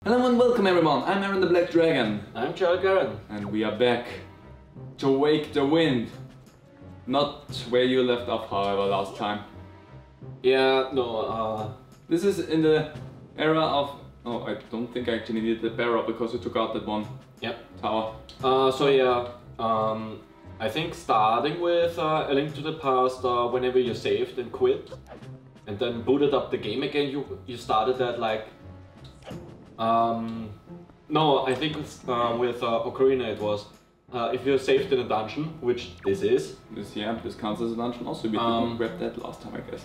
Hello and welcome everyone, I'm Aaron the Black Dragon. I'm wJarylGaren. And we are back to wake the wind. Not where you left off, however, last time. Yeah, no, This is in the era of... Oh, I don't think I actually needed the barrel because we took out that one tower. I think starting with A Link to the Past, whenever you saved and quit, and then booted up the game again, you started at like... no, I think with Ocarina it was. If you're saved in a dungeon, which this is. This counts as a dungeon also. We didn't grab that last time, I guess.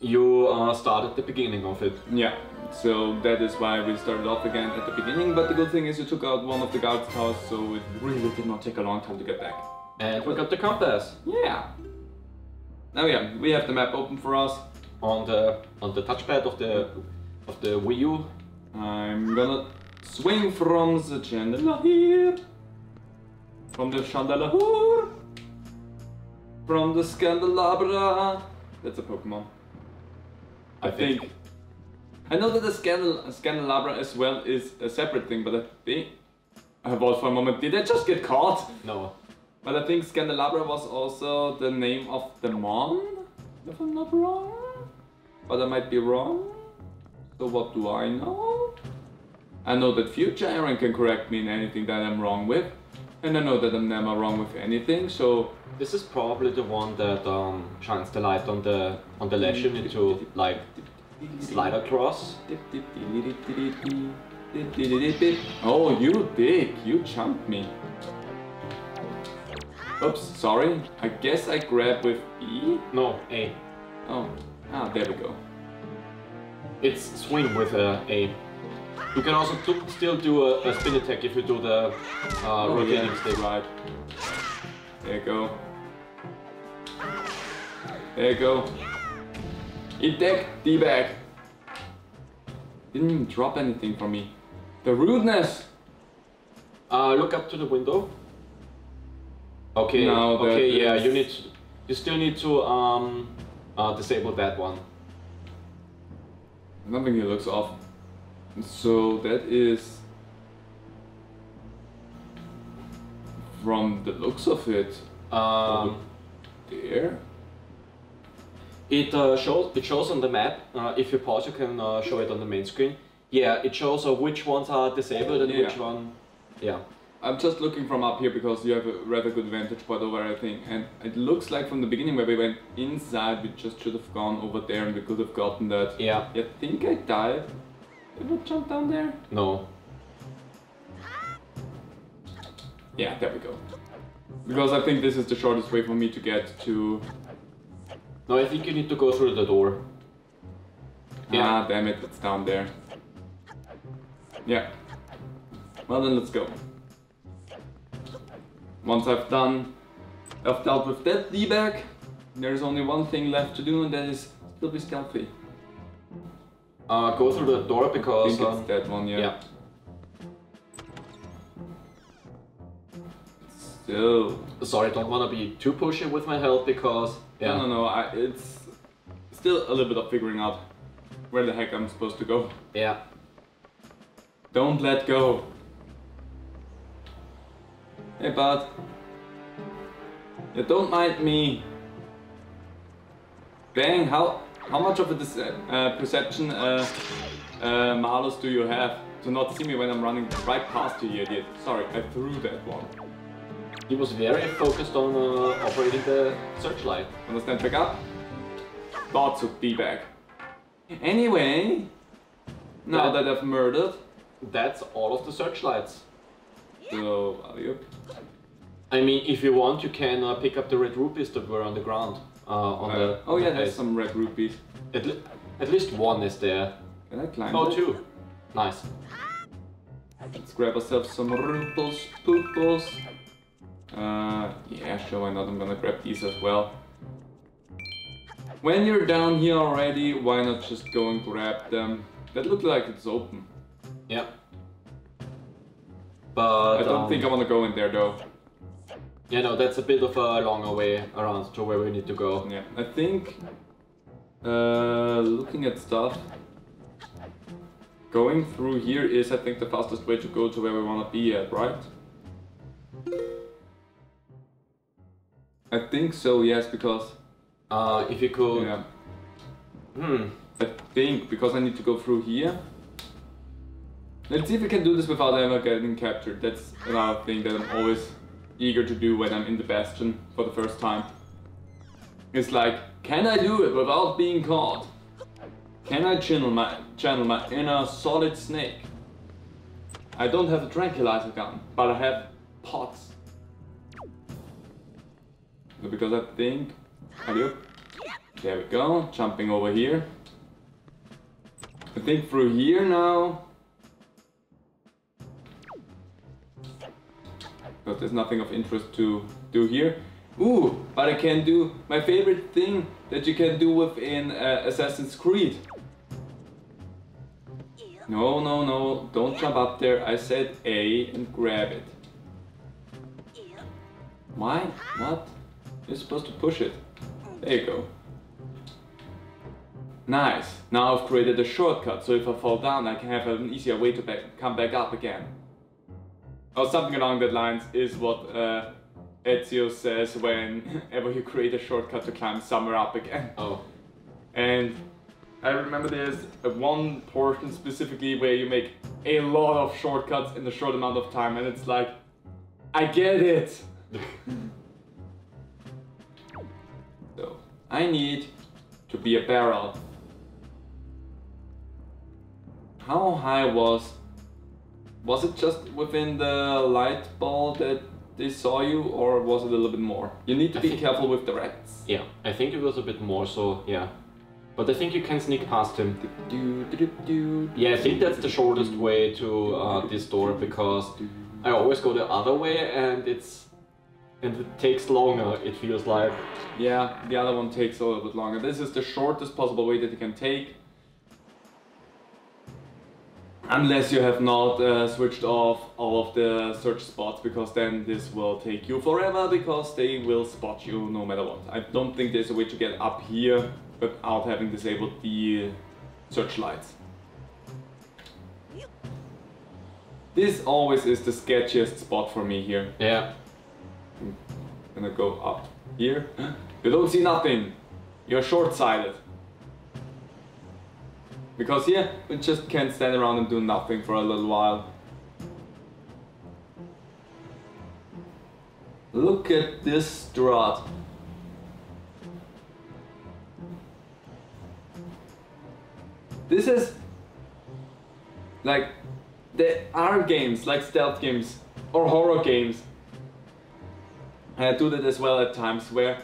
You start at the beginning of it. Yeah, so that is why we started off again at the beginning. But the good thing is you took out one of the guards' towers, so it really did not take a long time to get back. And we got the compass. Yeah. Now yeah, we have the map open for us. On the touchpad of the Wii U. I'm gonna swing from the chandelier, from the chandelier, from the Scandelabra. That's a Pokemon. I think. I know that the Scandelabra as well is a separate thing, but I think... I was for a moment, did I just get caught? No. But I think Scandelabra was also the name of the Mon, if I'm not wrong. But I might be wrong. So what do I know? I know that future Aaron can correct me in anything that I'm wrong with. And I know that I'm never wrong with anything, so... This is probably the one that shines the light on the ledge you need to, like, slide across. Oh, you dick! You jumped me. Oops, sorry. I guess I grabbed with E? No, A. Oh, there we go. It's swing with A. You can also still do a spin attack if you do the rotating stick. Right. There you go. There you go. Eat deck, D-bag. Didn't even drop anything from me. The rudeness! Look up to the window. Okay, no, okay, yeah, you still need to disable that one. I don't think he looks off. So that is... From the looks of it... there? It shows on the map. If you pause, you can show it on the main screen. Yeah, it shows which ones are disabled and which one... Yeah. I'm just looking from up here because you have a rather good vantage point over everything, and it looks like from the beginning where we went inside, we just should have gone over there and we could have gotten that. Yeah. I think I died. Did I jump down there? No. Yeah, there we go. Because I think this is the shortest way for me to get to... No, I think you need to go through the door. Yeah. Ah, damn it, it's down there. Yeah. Well then, let's go. Once I've dealt with that D-bag, there's only one thing left to do, and that is still be stealthy. Go through the door because... I think it's that one, yeah. Still... Sorry, don't want to be too pushy with my health because... Yeah. No, it's still a little bit of figuring out where the heck I'm supposed to go. Yeah. Don't let go. Hey bud. Yeah, don't mind me. Dang, how much of a perception malus do you have to not see me when I'm running right past you, idiot? Sorry, I threw that one. He was very focused on operating the searchlight. Wanna stand back up? Thoughts of D-bag. Anyway, now that I've murdered... That's all of the searchlights. So, alley-oop. I mean, if you want, you can pick up the red rupees that were on the ground. Oh yeah, there's some red rupees. At least one is there. Can I climb? Oh, two. Nice. Let's grab ourselves some ripples, pooples. Yeah, sure, why not? I'm gonna grab these as well. When you're down here already, why not just go and grab them? That looks like it's open. Yeah. But I don't think I want to go in there though. Yeah, no, that's a bit of a longer way around to where we need to go. Yeah, I think looking at stuff, Going through here is, I think, the fastest way to go to where we want to be at, right? I think so, yes, because... if you could... Yeah. I think, because I need to go through here. Let's see if we can do this without ever getting captured. That's another thing that I'm always eager to do when I'm in the Bastion for the first time. It's like, can I do it without being caught? Can I channel my inner solid snake? I don't have a tranquilizer gun, but I have pots. Because I think... There we go, jumping over here. I think through here now. Because there's nothing of interest to do here. Ooh, but I can do my favorite thing that you can do within Assassin's Creed. No, no, no, don't jump up there. I said A and grab it. Why? What? You're supposed to push it. There you go. Nice. Now I've created a shortcut, so if I fall down I can have an easier way to come back up again. Or something along that lines is what Ezio says whenever you create a shortcut to climb somewhere up again. Oh. And I remember there's one portion specifically where you make a lot of shortcuts in a short amount of time, and it's like, I get it! So, I need to be a barrel. How high was it just within the light ball that they saw you, or was it a little bit more? You need to be careful with the rats. Yeah, I think it was a bit more, so yeah. But I think you can sneak past him. Yeah, I think that's the shortest way to this door, because I always go the other way and it takes longer, it feels like. Yeah, the other one takes a little bit longer. This is the shortest possible way that you can take. Unless you have not switched off all of the search spots, because then this will take you forever, because they will spot you no matter what. I don't think there's a way to get up here without having disabled the searchlights. This always is the sketchiest spot for me here. Yeah. I'm gonna go up here. You don't see nothing. You're short-sighted. Because here, we just can't stand around and do nothing for a little while. Look at this strut. This is like, there are games like stealth games or horror games. And I do that as well at times, where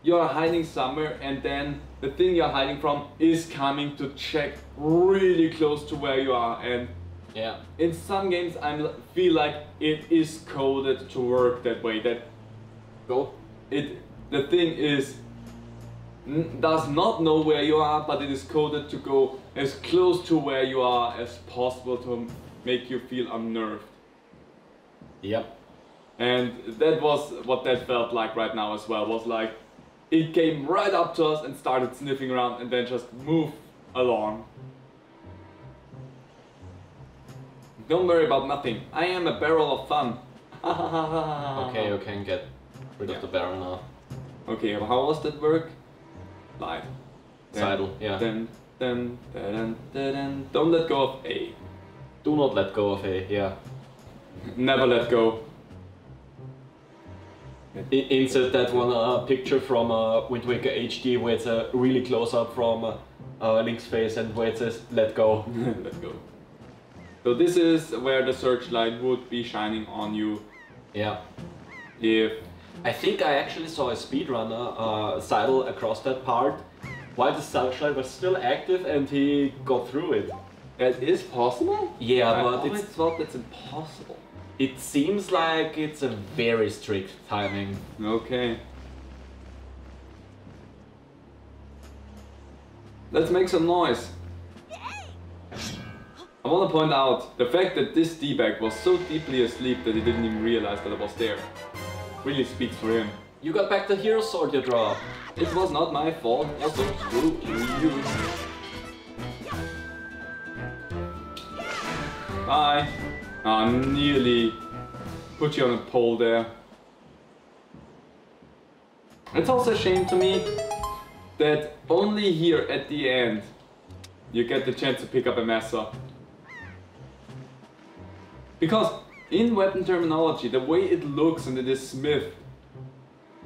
you're hiding somewhere and then the thing you're hiding from is coming to check really close to where you are. And yeah, in some games I feel like it is coded to work that way, that the thing does not know where you are, but it is coded to go as close to where you are as possible to make you feel unnerved. Yep. And that was what that felt like right now as well. Was like, it came right up to us and started sniffing around and then just moved along. Don't worry about nothing. I am a barrel of fun. Okay, you can get rid of the barrel now. Okay, how was that work? Live. Sidle, yeah. Don't let go of A. Do not let go of A, yeah. Never let go. Insert that one picture from Wind Waker HD where it's a really close up from Link's face and where it says let go. Let go. So this is where the searchlight would be shining on you. Yeah. If I think I actually saw a speedrunner sidle across that part while the searchlight was still active and he got through it. That is possible? Yeah, I but always thought that's impossible. It seems like it's a very strict timing. Okay. Let's make some noise. I want to point out the fact that this D-bag was so deeply asleep that he didn't even realize that I was there. Really speaks for him. You got back the hero sword you dropped. It was not my fault. Also, screw you. Bye. Ah, nearly put you on a pole there. It's also a shame to me that only here at the end you get the chance to pick up a Mesa. Because in weapon terminology, the way it looks and it is smith,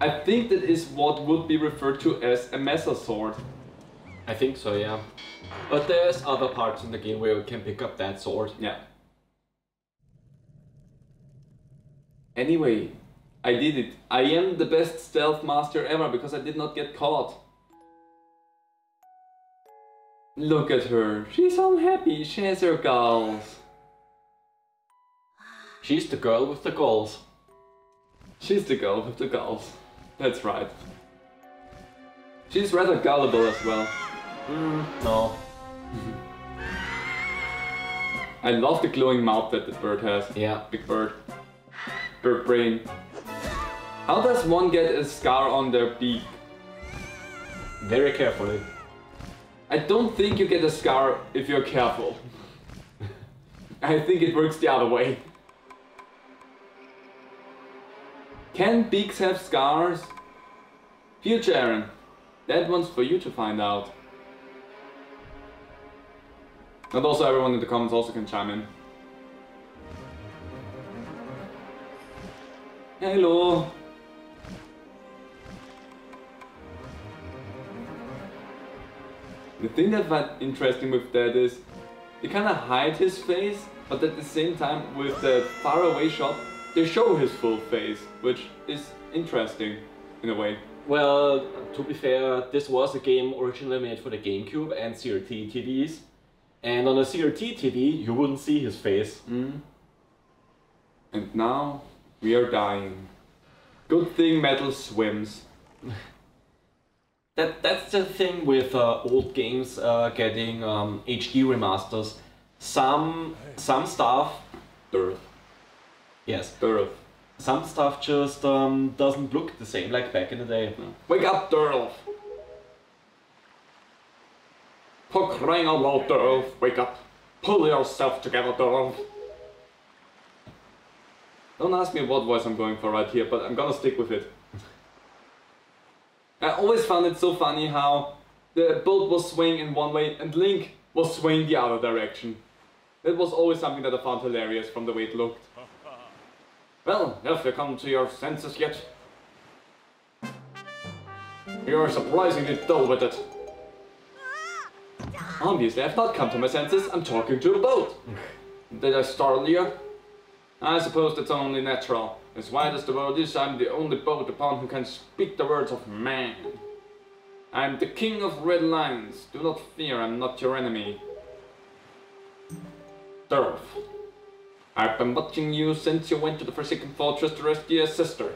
I think that is what would be referred to as a Mesa sword. I think so, yeah. But there's other parts in the game where you can pick up that sword. Yeah. Anyway, I did it. I am the best stealth master ever because I did not get caught. Look at her. She's all happy. She has her goals. She's the girl with the goals. She's the girl with the goals. That's right. She's rather gullible as well. No. I love the glowing mouth that the bird has. Yeah. Big bird. Bird brain. How does one get a scar on their beak? Very carefully. I don't think you get a scar if you're careful. I think it works the other way. Can beaks have scars? wJarylGaren, that one's for you to find out. And also everyone in the comments also can chime in. Hello! The thing that I find interesting with that is they kind of hide his face, but at the same time with the far away shot they show his full face, which is interesting in a way. Well, to be fair, this was a game originally made for the GameCube and CRT TVs. And on a CRT TV, you wouldn't see his face. And now we are dying. Good thing metal swims. That's the thing with old games getting HD remasters. Some stuff... Dirt. Yes. Dirt. Some stuff just doesn't look the same like back in the day. Wake up, Durl! For crying out loud, Durl! Wake up! Pull yourself together, Durl! Don't ask me what voice I'm going for right here, but I'm gonna stick with it. I always found it so funny how the boat was swaying in one way and Link was swaying the other direction. That was always something that I found hilarious from the way it looked. Well, have you come to your senses yet? You're surprisingly dull with it. Obviously, I've not come to my senses. I'm talking to the boat. Did I startle you? I suppose that's only natural. As wide as the world is, I'm the only boat upon who can speak the words of man. I'm the king of red lines. Do not fear, I'm not your enemy. Durf. I've been watching you since you went to the Forsaken Fortress to rescue your sister.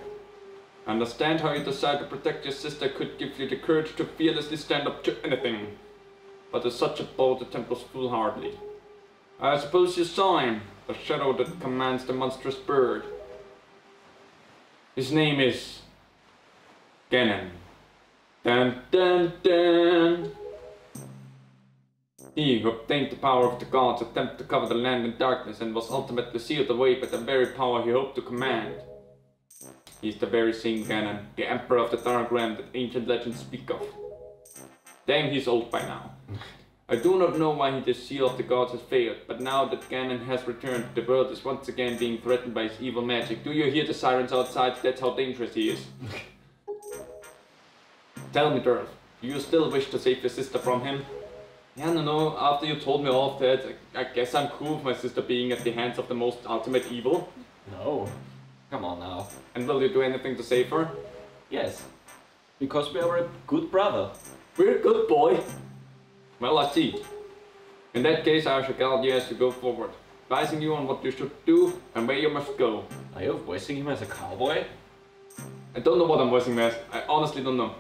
I understand how you decide to protect your sister could give you the courage to fearlessly stand up to anything. But with such a bold attempt was foolhardy. I suppose you saw him, the shadow that commands the monstrous bird. His name is... Ganon. Dun dun dun! He who obtained the power of the gods attempted to cover the land in darkness and was ultimately sealed away by the very power he hoped to command. He is the very same Ganon, the Emperor of the Dark Realm that ancient legends speak of. Dang, he's old by now. I do not know why the seal of the gods has failed, but now that Ganon has returned, the world is once again being threatened by his evil magic. Do you hear the sirens outside? That's how dangerous he is. Tell me, Durf, do you still wish to save your sister from him? Yeah, no, after you told me all of that, I guess I'm cool with my sister being at the hands of the most ultimate evil. No. Come on now. And will you do anything to save her? Yes. Because we are a good brother. We're a good boy. Well, I see. In that case, I shall guide you as you go forward, advising you on what you should do and where you must go. Are you voicing him as a cowboy? I don't know what I'm voicing as. I honestly don't know.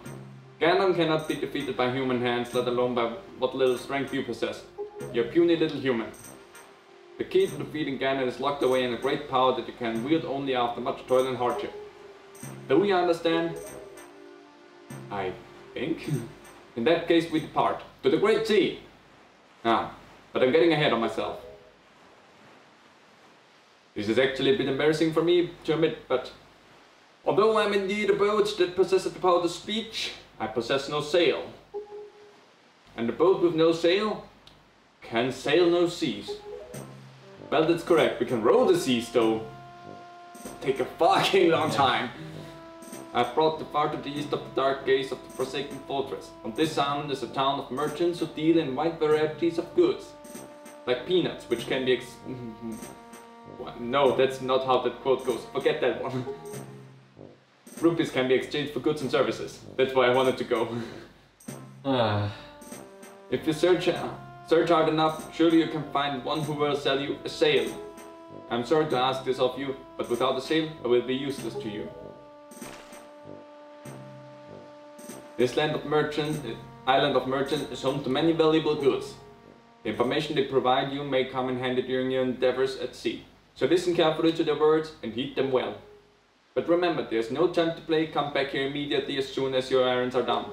Ganon cannot be defeated by human hands, let alone by what little strength you possess. You're a puny little human. The key to defeating Ganon is locked away in a great power that you can wield only after much toil and hardship. Do you understand? I think. In that case, we depart. To the Great Sea! Ah, but I'm getting ahead of myself. This is actually a bit embarrassing for me to admit, but although I am indeed a boat that possesses the power to speech, I possess no sail. And a boat with no sail can sail no seas. Well, that's correct, we can row the seas though. Take a fucking long time. I've brought the far to the east of the dark gates of the forsaken fortress. On this island is a town of merchants who deal in wide varieties of goods. Like peanuts, which can be no, that's not how that quote goes. Forget that one. Rupees can be exchanged for goods and services. That's why I wanted to go. If you search hard enough, surely you can find one who will sell you a sail. I'm sorry to ask this of you, but without a sail, I will be useless to you. This island of merchants is home to many valuable goods. The information they provide you may come in handy during your endeavors at sea. So listen carefully to their words and heed them well. But remember, there's no time to play, come back here immediately as soon as your errands are done.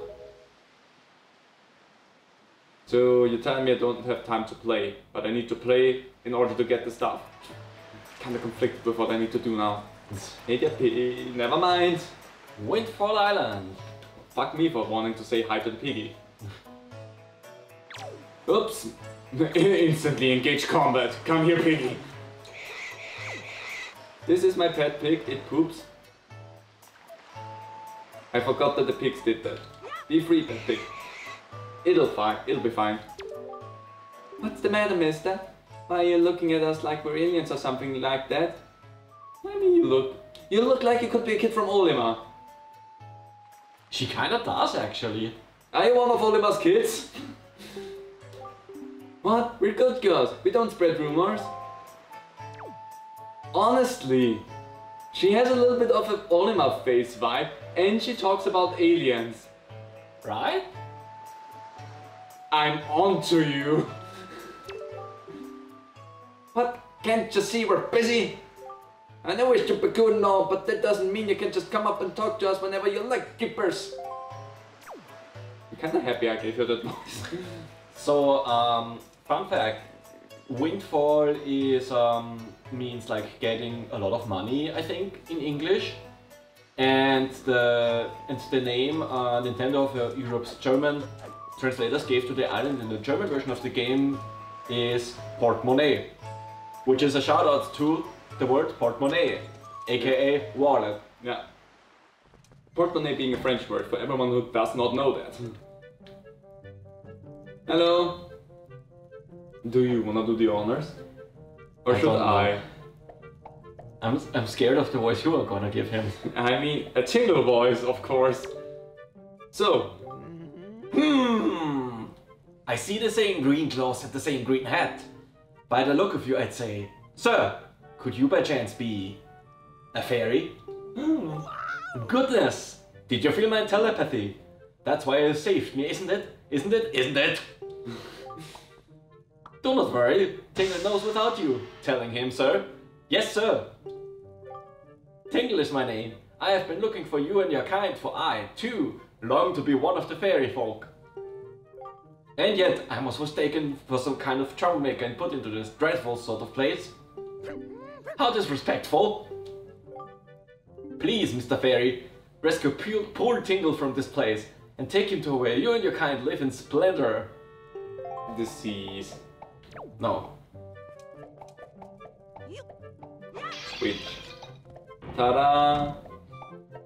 So you tell me I don't have time to play, but I need to play in order to get the stuff. Kinda conflicted with what I need to do now. Hey, never mind. Windfall Island. Fuck me for wanting to say hi to the piggy. Oops. Instantly engage combat. Come here, piggy. This is my pet pig, it poops. I forgot that the pigs did that. Be free, pet pig. It'll be fine. What's the matter, mister? Why are you looking at us like we're aliens or something like that? I mean, you look like you could be a kid from Olimar. She kinda does, actually. Are you one of Olimar's kids? What? We're good girls. We don't spread rumors. Honestly, she has a little bit of an Olimar face vibe, and she talks about aliens. Right? I'm onto you. What? Can't you see we're busy? I know we're super cool and all, but that doesn't mean you can just come up and talk to us whenever you like, keepers. I'm kinda happy I gave you that voice. So, fun fact. Windfall is means like getting a lot of money, I think, in English. And the name Nintendo of Europe's German translators gave to the island in the German version of the game is portemonnaie, which is a shout out to the word portemonnaie, aka wallet. Yeah. Portemonnaie being a French word for everyone who does not know that. Hello. Do you wanna do the honors? Or should I? I'm scared of the voice you are gonna give him. I mean, a tingle voice, of course. So. I see the same green clothes and the same green hat. By the look of you, I'd say, Sir, could you by chance be a fairy? Goodness! Did you feel my telepathy? That's why you saved me, isn't it? Isn't it? Isn't it? Do not worry, Tingle knows without you. Telling him, sir. Yes, sir. Tingle is my name. I have been looking for you and your kind, for I, too, long to be one of the fairy folk. And yet, I was mistaken for some kind of troublemaker and put into this dreadful sort of place. How disrespectful! Please, Mr. Fairy, rescue poor Tingle from this place and take him to where you and your kind live in splendor. The seas. No. Sweet. Ta-da!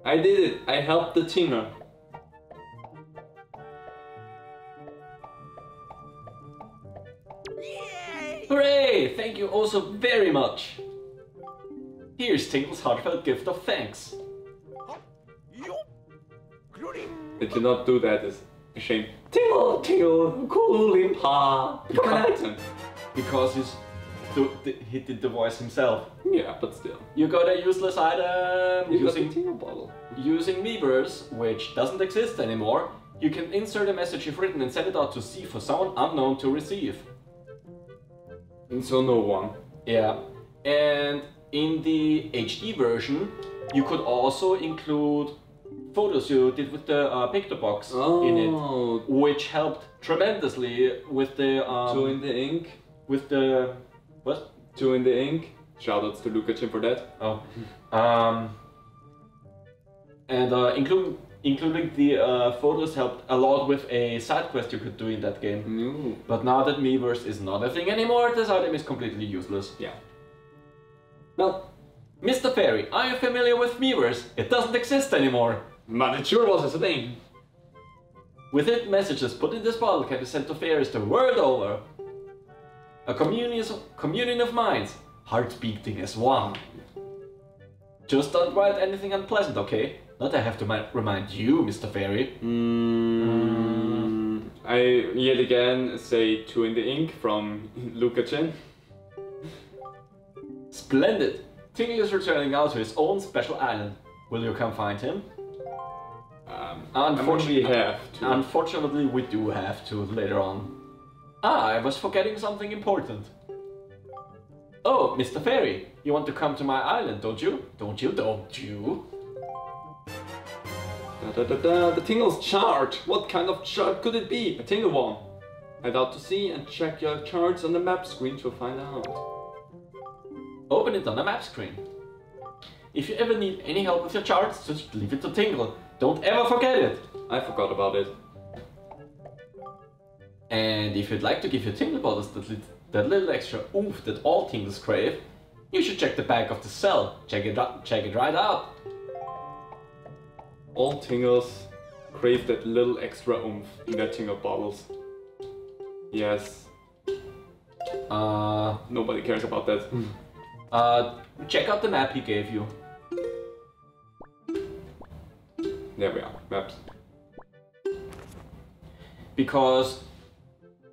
I did it! I helped the Tingle. Hooray! Thank you also very much! Here's Tingle's heartfelt gift of thanks. Did you not do that? It's a shame. Tingle, Tingle, cool impa. Become an accent. Because he did the voice himself. Yeah, but still. You got a useless item using Tingle bottle. Using Miiverse, which doesn't exist anymore, you can insert a message you've written and send it out to sea for someone unknown to receive. And so no one. Yeah. And in the HD version, you could also include photos you did with the picture box in it, which helped tremendously with the... Two in the ink. With the... What? Two in the ink. Shoutouts to Lukachen for that. Oh. Including the photos helped a lot with a side quest you could do in that game. No. But now that Miiverse is not a thing anymore, this item is completely useless. Yeah. Well, Mr. Fairy, are you familiar with Miiverse? It doesn't exist anymore. but it sure was a thing. With it, messages put in this bottle can be sent to fairies the world over. A communion of minds, hearts beating as one. Just don't write anything unpleasant, okay? Not that I have to remind you, Mr. Fairy. I yet again say 2 in the ink from Lukachen. Splendid! Tingle is returning out to his own special island. Will you come find him? Unfortunately, we have to. Unfortunately, we do have to later on. Ah, I was forgetting something important. Oh, Mr. Fairy, you want to come to my island, don't you? Don't you? The Tingle's chart! What kind of chart could it be? A Tingle one. Head out to sea and check your charts on the map screen to find out. Open it on the map screen. If you ever need any help with your charts, just leave it to Tingle. Don't ever forget it! I forgot about it. And if you'd like to give your Tingle bottles that little extra oomph that all Tingles crave, you should check the back of the cell. Check it right out. All Tingles crave that little extra oomph in their Tingle bottles. Yes. Nobody cares about that. Check out the map he gave you. There we are, maps. Because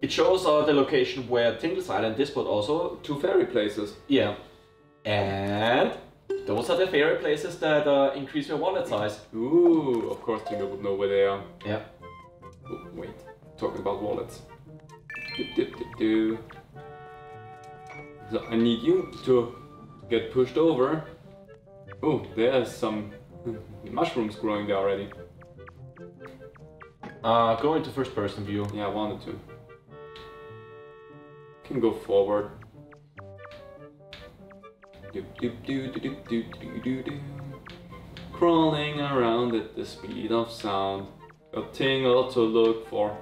it shows the location where Tingle's Island is, but also 2 fairy places. Yeah. And those are the fairy places that increase your wallet size. Ooh, of course Tingle would know where they are. Yeah. Oh, wait, talking about wallets. So I need you to get pushed over. Oh, there's some mushrooms growing there already. Go into first person view. Yeah, I wanted to. Can go forward. Crawling around at the speed of sound. A Tingle to look for.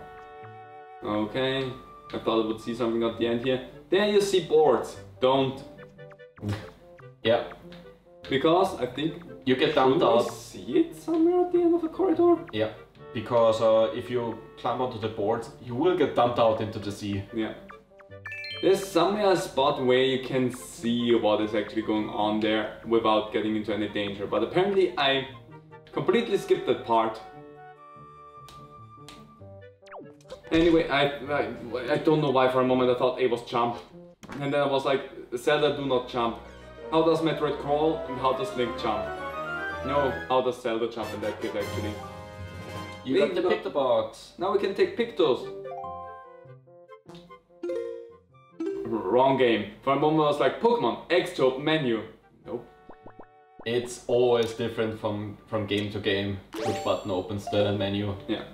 Okay, I thought I would see something at the end here. There you see boards. Don't. Yeah. Because I think you get dumped out. See it somewhere at the end of the corridor? Yeah. Because if you climb onto the boards, you will get dumped out into the sea. Yeah. There's somewhere a spot where you can see what is actually going on there without getting into any danger. But apparently I completely skipped that part. Anyway, I don't know why for a moment I thought A was jump. And then I was like, Zelda do not jump. How does Metroid crawl and how does Link jump? No, how does Zelda jump in that case actually? You got the Picto box. Now we can take Pictos. Wrong game. For a moment I was like, Pokemon, X to open menu. Nope. It's always different from game to game which button opens the menu. Yeah.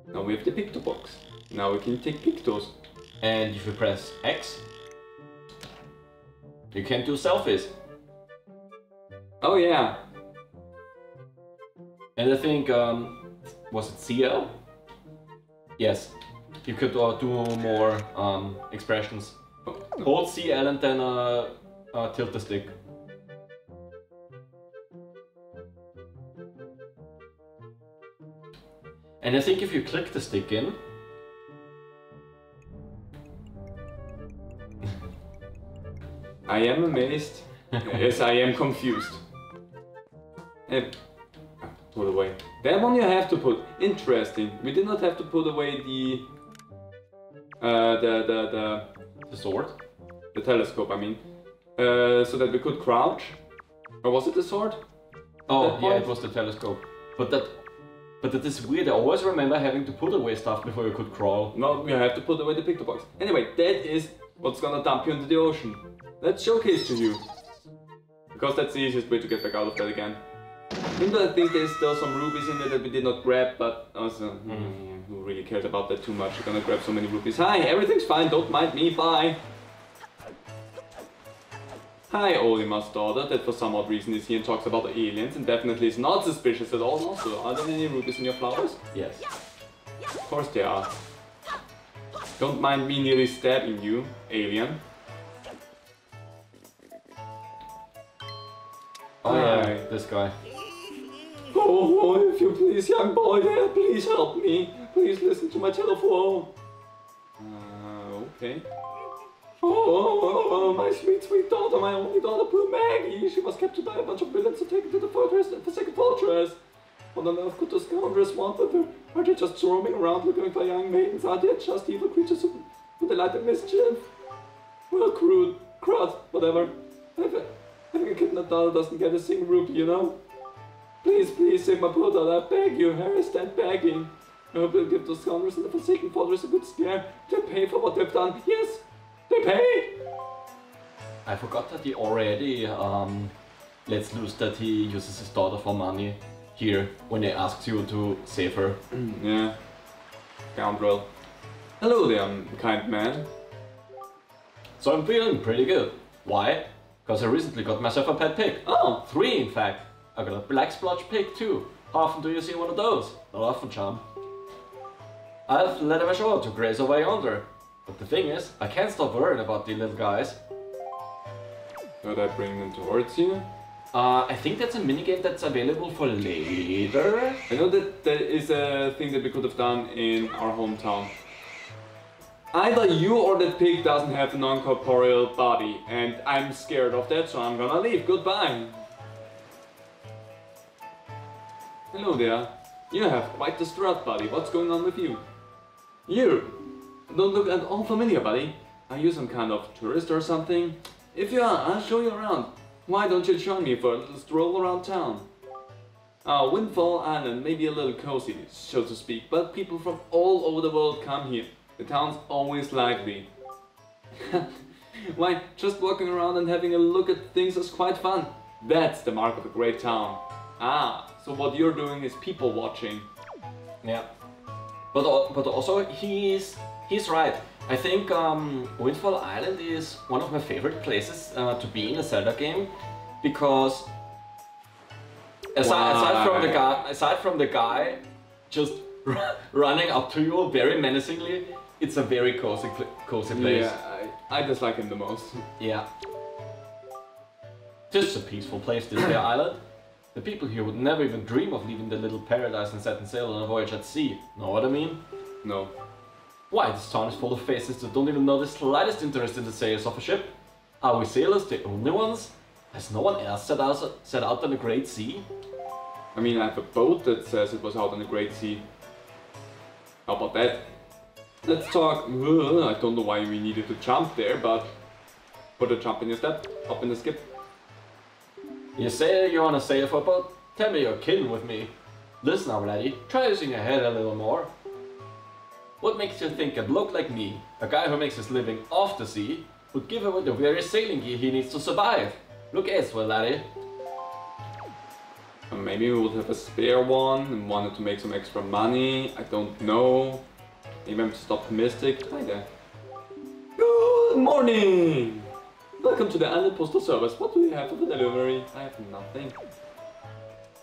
Now we have the Picto box. Now we can take Pictos. And if you press X, you can do selfies. Oh yeah. And I think, was it CL? Yes. You could do more expressions. Hold CL and then tilt the stick. And I think if you click the stick in, I am amazed. Yes, I am confused. Put away. That one you have to put. Interesting. We did not have to put away the sword? The telescope, I mean. So that we could crouch. Or was it the sword? Oh, yeah, it was the telescope. But that is weird. I always remember having to put away stuff before you could crawl. No, you have to put away the Picto box. Anyway, that is what's gonna dump you into the ocean. Let's showcase to you. Because that's the easiest way to get back out of that again. Even though I think there's still some rubies in there that we did not grab, but also, who really cares about that too much? You're gonna grab so many rubies. Hi, everything's fine, don't mind me, bye. Hi, Olima's daughter, that for some odd reason is here and talks about the aliens and definitely is not suspicious at all. Also, are there any rubies in your flowers? Yes. Of course there are. Don't mind me nearly stabbing you, alien. Oh yeah, this guy. Oh, if you please, young boy there, please help me. Please listen to my telephone. Okay. Oh, my sweet, sweet daughter, my only daughter, poor Maggie. She was captured by a bunch of villains and taken to the fortress, the forsaken fortress. What on earth could the scoundrels want with her? Are they just roaming around looking for young maidens? Are they just evil creatures who delight in mischief? Well, crude, crud, whatever. Having a kidnapped daughter doesn't get a single rupee, you know? Please, please save my poor daughter, I beg you, Harry, stand begging. I hope you'll give those scoundrels in the forsaken fortress a good scare. They pay for what they've done. Yes, they pay! I forgot that he already lets loose that he uses his daughter for money here when he asks you to save her. Yeah. Scoundrel. Hello there, kind man. So I'm feeling pretty good. Why? Because I recently got myself a pet pig. Oh! 3 in fact. I got a black splotch pig too. How often do you see one of those? Not often, chum. I've led him ashore to graze over yonder. But the thing is, I can't stop worrying about the little guys. Should I bring them towards you? I think that's a minigame that's available for later. I know that there is a thing that we could have done in our hometown. Either you or that pig doesn't have a non-corporeal body, and I'm scared of that, so I'm gonna leave. Goodbye. Hello there. You have quite the strut, buddy. What's going on with you? You don't look at all familiar, buddy. Are you some kind of tourist or something? If you are, I'll show you around. Why don't you join me for a little stroll around town? Windfall Island may be a little cozy, so to speak, but people from all over the world come here. The town's always lively. Why, just walking around and having a look at things is quite fun. That's the mark of a great town. Ah, so what you're doing is people watching. Yeah. But also, he's right. I think Windfall Island is one of my favorite places to be in a Zelda game, because aside from the guy just running up to you very menacingly, it's a very cozy place. Yeah, I dislike him the most. Yeah. Just a peaceful place, this here island. The people here would never even dream of leaving their little paradise and setting sail on a voyage at sea. Know what I mean? No. Why, this town is full of faces that don't even know the slightest interest in the sails of a ship. Are we sailors the only ones? Has no one else set out on the great sea? I mean, I have a boat that says it was out on the great sea. How about that? Let's talk. I don't know why we needed to jump there, but put a jump in your step, up in the skip. You say you want to sail for a boat? Tell me you're kidding with me. Listen now, laddie, try using your head a little more. What makes you think a bloke like me, a guy who makes his living off the sea, would give away the very sailing gear he needs to survive? Look elsewhere, laddie. Maybe we would have a spare one and wanted to make some extra money. I don't know. Maybe I'm just optimistic. Hi there. Good morning! Welcome to the Island Postal Service. What do you have for the delivery? I have nothing.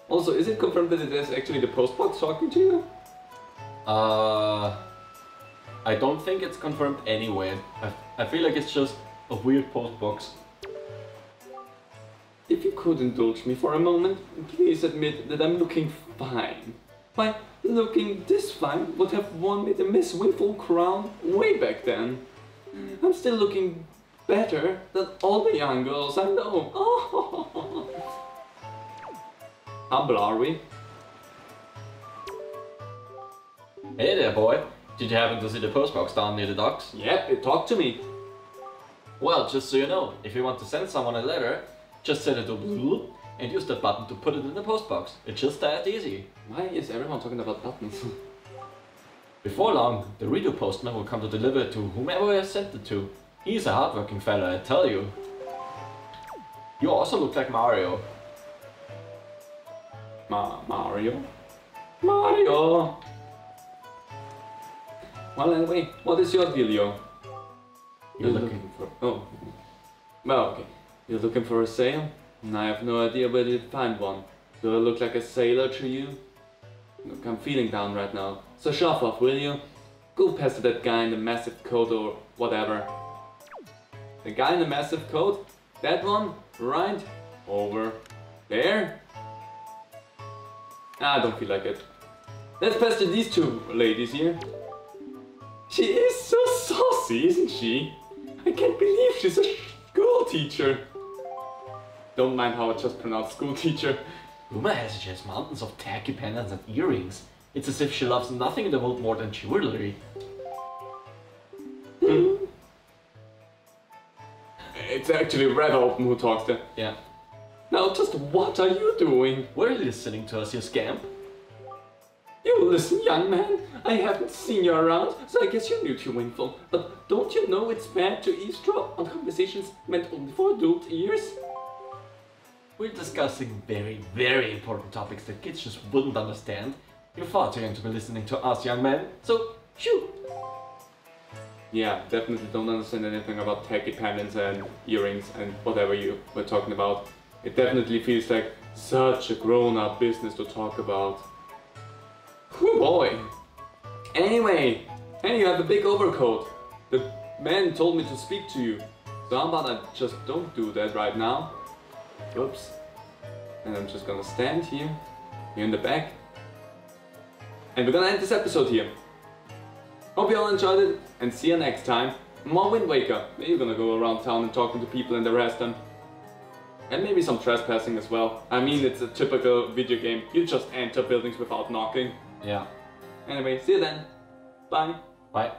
Also, is it confirmed that it is actually the postbox talking to you? I don't think it's confirmed anyway. I feel like it's just a weird postbox. If you could indulge me for a moment, please admit that I'm looking fine. Why, looking this fine would have won me the Miss Windfall crown way back then. I'm still looking better than all the young girls I know. Oh. Humble, are we? Hey there, boy. Did you happen to see the postbox down near the docks? Yep, it talked to me. Well, just so you know, if you want to send someone a letter, just set it to blue and use that button to put it in the postbox. It's just that easy. Why is everyone talking about buttons? Before long, the redo postman will come to deliver it to whomever we have sent it to. He's a hardworking fella, I tell you. You also look like Mario. Mario? Mario! Well, anyway, what is your dealio? You're looking for... Oh. Well, okay. You're looking for a sail? I have no idea where to find one. Do I look like a sailor to you? Look, I'm feeling down right now. So shove off, will you? Go pester that guy in the massive coat or whatever. The guy in the massive coat? That one? Right? Over there? I don't feel like it. Let's pester these two ladies here. She is so saucy, isn't she? I can't believe she's a school teacher. Don't mind how I just pronounced school teacher. Rumor has it she has mountains of tacky pendants and earrings. It's as if she loves nothing in the world more than jewelry. It's actually Red Open who talks there. Yeah. Now just what are you doing? We're listening to us, you scamp. You listen, young man. I haven't seen you around, so I guess you're new to Wingfold. But don't you know it's bad to eavesdrop on conversations meant only for adult ears? We're discussing very, very important topics that kids just wouldn't understand. You're far too young to be listening to us, young man, so shoot! Yeah, definitely don't understand anything about tacky pendants and earrings and whatever you were talking about. It definitely feels like such a grown-up business to talk about. Oh boy! Anyway, hey, you have a big overcoat. The man told me to speak to you. So how about I just don't do that right now? Oops. And I'm just gonna stand here in the back. And we're gonna end this episode here. Hope you all enjoyed it, and see you next time. More Wind Waker. Maybe we're gonna go around town and talking to people and arrest them. And maybe some trespassing as well. I mean, it's a typical video game. You just enter buildings without knocking. Yeah. Anyway, see you then. Bye. Bye.